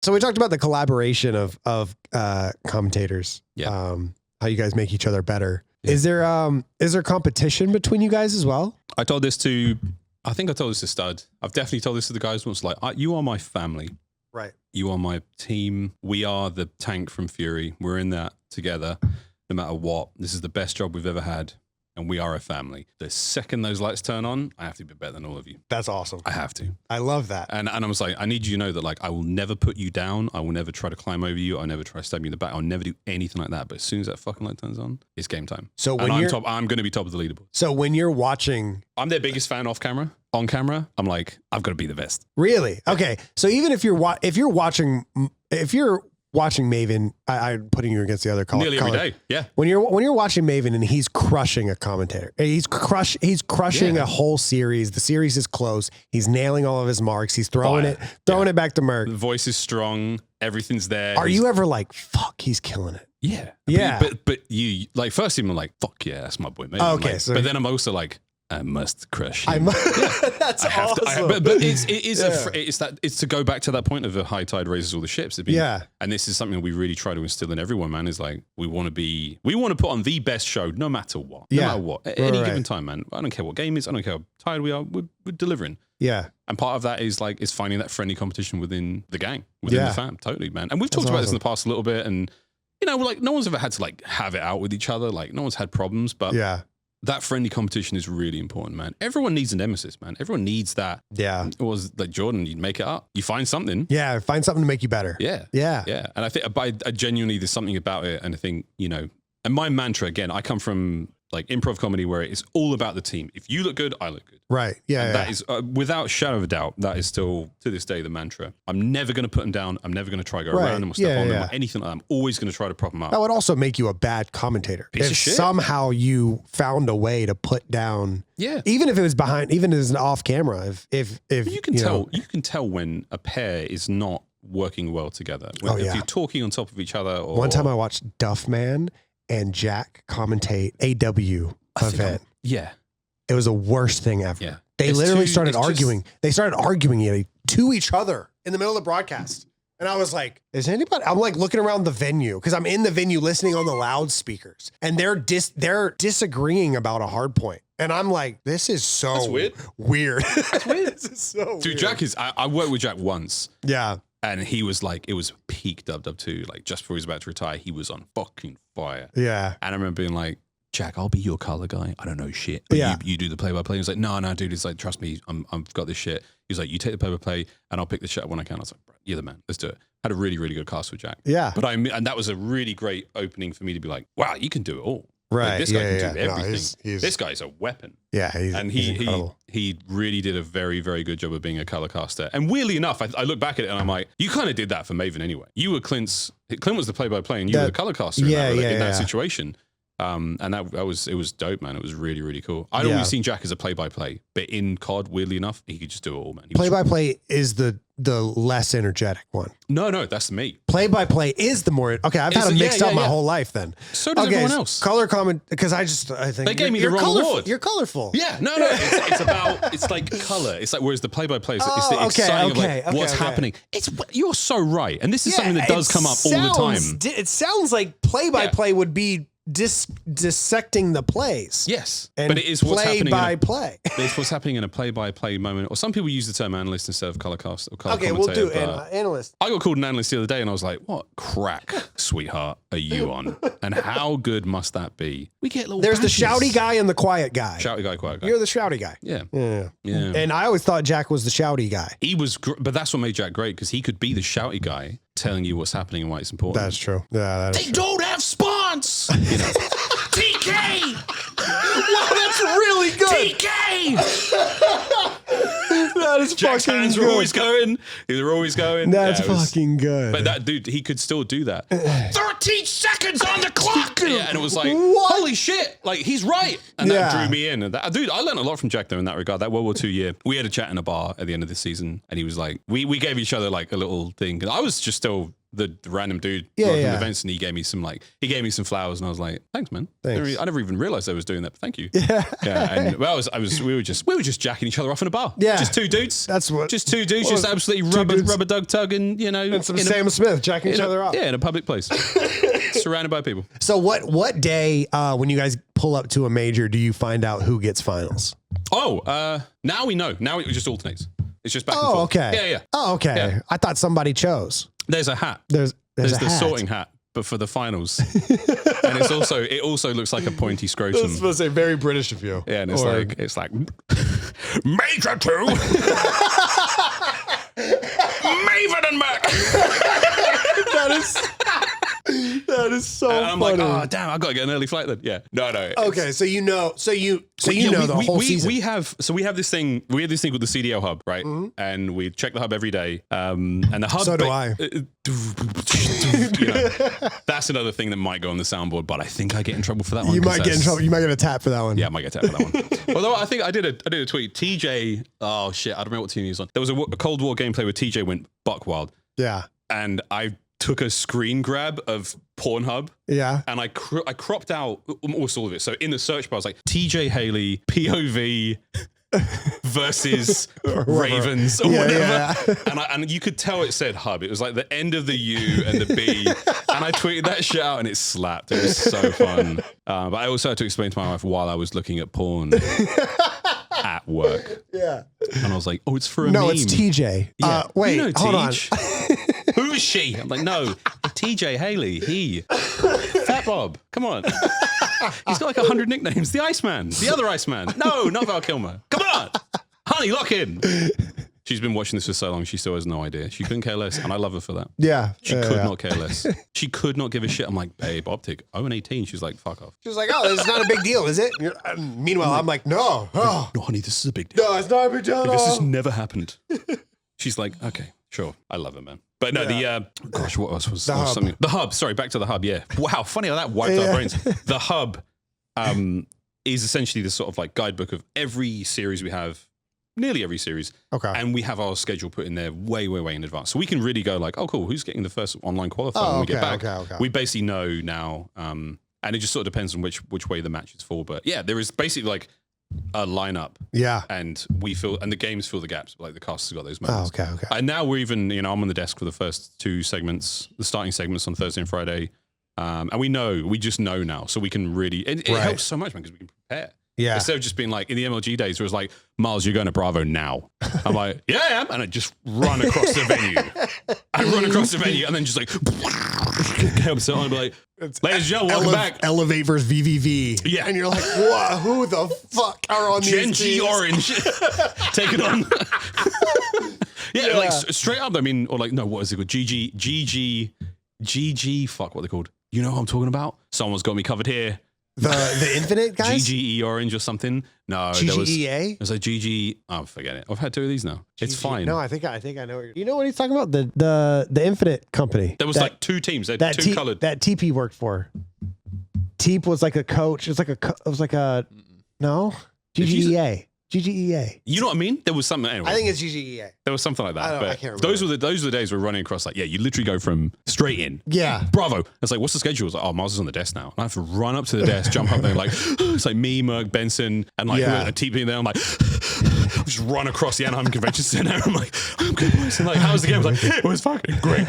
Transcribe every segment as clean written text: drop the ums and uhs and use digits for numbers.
So we talked about the collaboration of commentators. Yeah. How you guys make each other better. Yeah. Is there competition between you guys as well? I think I told this to Stud. I've definitely told this to the guys once, like, you are my family. Right. You are my team. We are the tank from Fury. We're in that together, no matter what. This is the best job we've ever had. And we are a family. The second those lights turn on, I have to be better than all of you. That's awesome. I have to. I love that. And I was like, I need you to know that, like, I will never put you down. I will never try to climb over you. I'll never try to stab you in the back. I'll never do anything like that. But as soon as that fucking light turns on, it's game time. So when I'm going to be top of the leaderboard. So when you're watching, I'm their biggest fan off camera. On camera, I'm like, I've got to be the best. Really? Okay. So even if you're watching Maven, I'm putting you against the other color. Nearly every day. Yeah. When you're watching Maven and he's crushing a commentator, he's crushing a whole series. The series is close. He's nailing all of his marks. He's throwing it back to Merc. The voice is strong. Everything's there. Are you ever like, fuck, he's killing it? Yeah. Yeah. But you, like, first even like, fuck yeah, that's my boy, Maven. Okay. Like, So but then I'm also like, I must crush him. That's awesome. But it's to go back to that point of a high tide raises all the ships. And this is something we really try to instill in everyone, man, is like, we want to put on the best show no matter what. No matter what. At any given time, man. I don't care what game it is. I don't care how tired we are. We're delivering. Yeah. And part of that is finding that friendly competition within the gang, within the fam. Totally, man. And we've talked about this in the past a little bit, and like, no one's ever had to like have it out with each other. Like, no one's had problems, but that friendly competition is really important, man. Everyone needs a nemesis, man. Everyone needs that. Yeah. It was like Jordan, you make it up. You find something. Yeah, find something to make you better. Yeah. Yeah. Yeah. And I think I genuinely, there's something about it. And I think, and my mantra, again, I come from like improv comedy where it's all about the team. If you look good, I look good. Right. Yeah. And that is, without a shadow of a doubt, that is still to this day the mantra. I'm never going to put them down. I'm never going to try to go around them or step on them or anything like that. I'm always going to try to prop them up. That would also make you a bad commentator. Piece of shit. Somehow you found a way to put down, even if it was behind, even as an off camera, if you can tell when a pair is not working well together. If you're talking on top of each other. Or one time I watched Duffman and Jack commentate AW event. It was the worst thing ever. Yeah. They literally started arguing. They started arguing to each other in the middle of the broadcast. And I was like, is anybody? I'm like looking around the venue because I'm in the venue listening on the loudspeakers, and they're disagreeing about a hard point. And I'm like, this is so weird. That's weird. This is so weird. Dude, Jack is, I worked with Jack once. Yeah. And he was like, it was peak Dub 2. Like, just before he was about to retire, he was on fucking fire. Yeah. And I remember being like, Jack, I'll be your color guy. I don't know shit. But you do the play-by-play. He was like, no, dude. He's like, trust me, I've got this shit. He's like, you take the play-by-play and I'll pick the shit up when I can. I was like, bro, you're the man. Let's do it. Had a really, really good cast with Jack. Yeah. And that was a really great opening for me to be like, wow, you can do it all. Right. Like, this guy can do everything. This guy's a weapon. Yeah. He really did a very, very good job of being a color caster. And weirdly enough, I look back at it and I'm like, you kind of did that for Maven anyway. You were Clint was the play-by-play and you were the color caster in that situation. And it was dope, man. It was really, really cool. I'd always seen Jack as a play-by-play, but in COD, weirdly enough, he could just do it all, man. Play-by-play is the less energetic one. No, that's me. Play-by-play is the more, okay, I've had them mixed up my whole life then. So does everyone else. Color comment, because I think they gave me the wrong award. You're colorful. Yeah, no, it's like color. It's like, whereas the play-by-play is the exciting of like what's happening. You're so right. And this is something that does come up all the time. It sounds like play-by-play would be dissecting the plays. Yes, but it is what's happening by play. It's what's happening in a play-by-play moment. Or some people use the term analyst instead of color cast or color commentator. Okay, we'll do analyst. I got called an analyst the other day, and I was like, "What crack, sweetheart, are you on? And how good must that be?" We get little. There's badges. The shouty guy and the quiet guy. Shouty guy, quiet guy. You're the shouty guy. Yeah. And I always thought Jack was the shouty guy. He was, but that's what made Jack great because he could be the shouty guy, telling you what's happening and why it's important. That's true. Yeah, they don't have spawns. TK! Wow, that's really good. TK! That is Jack's fucking hands good. were always going. They were always going. That's fucking good. But that dude, he could still do that. 13 seconds on the clock! And it was like, what? Holy shit, like, he's right. And that drew me in. And dude, I learned a lot from Jack, though, in that regard. That World War II year, we had a chat in a bar at the end of the season, and he was like, we gave each other, like, a little thing. I was just still the random dude working the events, and he gave me some flowers, and I was like, thanks, man. Thanks. I never even realized I was doing that, but thank you. Yeah. And well, we were just jacking each other off in a bar. Yeah. Just two dudes. Just two dudes, just absolutely rubber dug tugging, and some Sam Smith jacking each other off. Yeah, in a public place. Surrounded by people. So what day when you guys pull up to a major do you find out who gets finals? Oh, now we know. Now it just alternates. It's just back and forth. Okay. Yeah. Oh, okay. Yeah. I thought somebody chose. There's a hat. There's the sorting hat, but for the finals. And it also looks like a pointy scrotum. I was supposed to say very British of you. Yeah, and it's like Major 2. Maven and Mac. That is so and I'm funny. like, oh damn, I gotta get an early flight then. Yeah. No. Okay, so you know the whole season. We have this thing called the CDL hub, right? Mm-hmm. And we check the hub every day. And the hub. So do I. That's another thing that might go on the soundboard, but I think I get in trouble for that one. You might get in trouble. You might get a tap for that one. Yeah, I might get a tap for that one. Although I think I did a tweet. TJ, oh shit, I don't remember what team he was on. There was a Cold War gameplay where TJ went buck wild. Yeah. And I took a screen grab of Pornhub. Yeah. And I cropped out almost all of it. So in the search bar, I was like, TJ Haley, POV versus Ravens or whatever. Yeah. And you could tell it said hub. It was like the end of the U and the B. And I tweeted that shit out and it slapped. It was so fun. But I also had to explain to my wife while I was looking at porn at work. Yeah. And I was like, oh, it's for a meme. No, it's TJ. Yeah. Wait, hold on. Who is she? I'm like, no, TJ Haley. He. Fat Bob. Come on. He's got like 100 nicknames. The Iceman. The other Iceman. No, not Val Kilmer. Come on. Honey, lock in. She's been watching this for so long, she still has no idea. She couldn't care less, and I love her for that. Yeah. She could not care less. She could not give a shit. I'm like, babe, Optic, 0-18. She's like, fuck off. She was like, oh, this is not a big deal, is it? Meanwhile, I'm like, no. Oh. No, honey, this is a big deal. No, it's not a big deal at all. This has never happened. She's like, okay, sure. I love her, man. But no, gosh, what else was something? The hub. Sorry, back to the hub. Yeah. Wow, funny how that wiped our brains. The hub is essentially the sort of like guidebook of every series we have, nearly every series. Okay. And we have our schedule put in there way in advance. So we can really go like, oh, cool, who's getting the first online qualifier when we get back? Okay. We basically know now. And it just sort of depends on which way the match is for. But yeah, there is basically like a lineup. Yeah. And the games fill the gaps. Like the cast has got those moments. Oh, okay. And now we're even, I'm on the desk for the first two segments, the starting segments on Thursday and Friday. And we just know now. So we can really, it helps so much, man, because we can prepare. Yeah. Instead of just being like in the MLG days where it was like, Miles, you're going to Bravo now. I'm like, yeah, I am. And I just run across the venue. And then just like, so I'm like, ladies and gentlemen, welcome back. Elevate versus VVV. Yeah. And you're like, what? Who the fuck are on Gen these G teams? Orange. Take it on. yeah, like straight up, I mean, or like, no, what is it called? GG, fuck, what are they called? You know what I'm talking about? Someone's got me covered here. The Infinite guys? GGE Orange or something. No, GGEA? It was like GG. Oh, forget it. I've had two of these now. It's fine. No, I think I know what you know what he's talking about? The Infinite company. There was like two teams. They had two colored. That TP worked for. Teep was like a coach. It was like a no? GGEA. GGEA. You know what I mean? There was something. Anyway, I think it's GGEA. There was something like that. I can't remember. Those were the days we're running across. Like, yeah, you literally go from straight in. Yeah. Bravo. It's like, what's the schedule? It's like, oh, Miles is on the desk now. And I have to run up to the desk, jump up there, like it's like me, Merck, Benson, and like a TP there. I'm like, just run across the Anaheim Convention Center. I'm like, I'm good, boys. And like, how was the game? I was like, it was fucking great.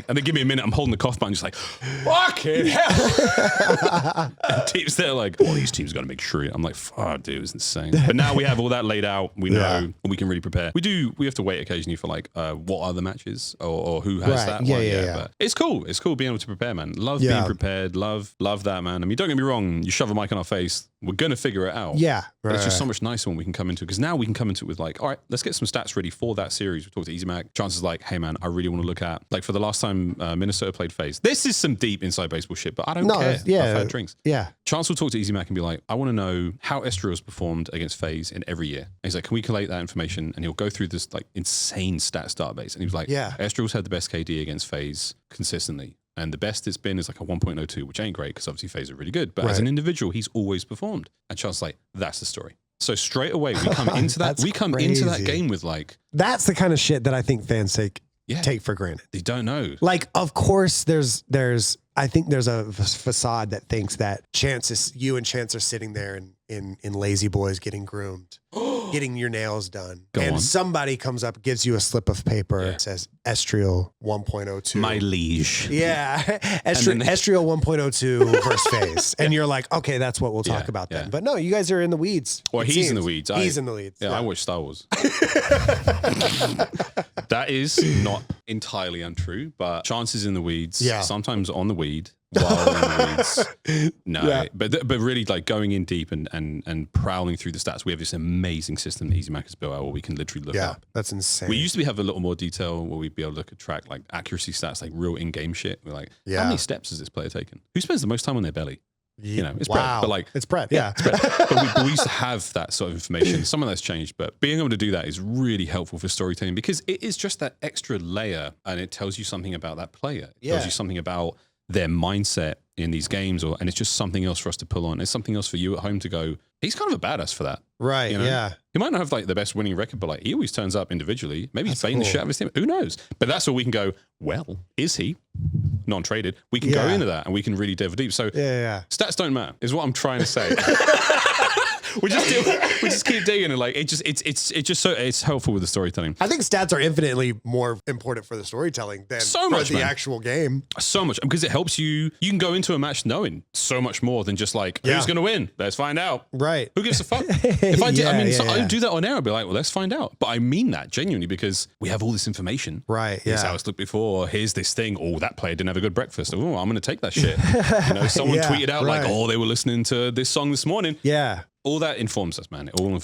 And they give me a minute. I'm holding the cough button, just like, fucking hell. And teams there like, all these teams got to make sure. I'm like, fuck, dude, it was insane. But now we have all that laid out. We know, and we can really prepare. We have to wait occasionally for like, what are the matches or who has that one. Yeah. But it's cool. It's cool being able to prepare, man. Love being prepared. Love that, man. I mean, don't get me wrong. You shove a mic in our face, we're going to figure it out. Yeah. But it's just so much nicer when we can come into it. Because now we can come into it with like, all right, let's get some stats ready for that series. We talked to Easy Mac. Chances like, hey, man, I really want to look at, like for the last time Minnesota played FaZe. This is some deep inside baseball shit, but I don't care. I've had drinks. Yeah. Chance will talk to Easy Mac and be like, I want to know how Estrios performed against FaZe in every year. And he's like, can we collate that information? And he'll go through this like insane stats database. And he was like, Estrios had the best KD against FaZe consistently. And the best it's been is like a 1.02, which ain't great because obviously FaZe are really good. But as an individual, he's always performed. And Charles like, that's the story. So straight away we come into that. We come into that game with like, that's the kind of shit that I think fans take take for granted. You don't know. Like, of course, I think there's a facade that thinks that you and Chance are sitting there in Lazy Boys getting groomed, getting your nails done. Somebody comes up, gives you a slip of paper, that says Estriel 1.02. My liege. Yeah. Estriel 1.02 verse phase. And you're like, okay, that's what we'll talk about then. But no, you guys are in the weeds. Well, he's in the weeds. He's in the weeds. Yeah, I watch Star Wars. That is not entirely untrue, but Chance is in the weeds. Yeah. Sometimes on the weed. While in the weeds. No, but really like going in deep and prowling through the stats. We have this amazing system that EasyMac has built out where we can literally look up. That's insane. We used to have a little more detail where we'd be able to look at track like accuracy stats, like real in-game shit. We're like, how many steps has this player taken? Who spends the most time on their belly? You know, it's Brett, but like it's Brett. Yeah. It's Brett. But we used to have that sort of information. Some of that's changed, but being able to do that is really helpful for storytelling because it is just that extra layer and it tells you something about that player. It tells you something about their mindset in these games, and it's just something else for us to pull on. It's something else for you at home to go, he's kind of a badass for that. Right, you know? Yeah. He might not have like the best winning record, but like he always turns up individually. Maybe he's baiting the shit out of his team. Who knows? But that's where we can go, well, is he non-traded? We can go into that and we can really delve deep. So stats don't matter, is what I'm trying to say. we just keep digging and like it's helpful with the storytelling. I think stats are infinitely more important for the storytelling than for the actual game. So much, because it helps you. You can go into a match knowing so much more than just like who's going to win. Let's find out. Right? Who gives a fuck? If I did, I do that on air. I'd be like, well, let's find out. But I mean that genuinely because we have all this information. Right? Here's how it's looked before. Here's this thing. Oh, that player didn't have a good breakfast. Oh, I'm going to take that shit. You know, someone tweeted out like, oh, they were listening to this song this morning. Yeah. All that informs us, man. It all informs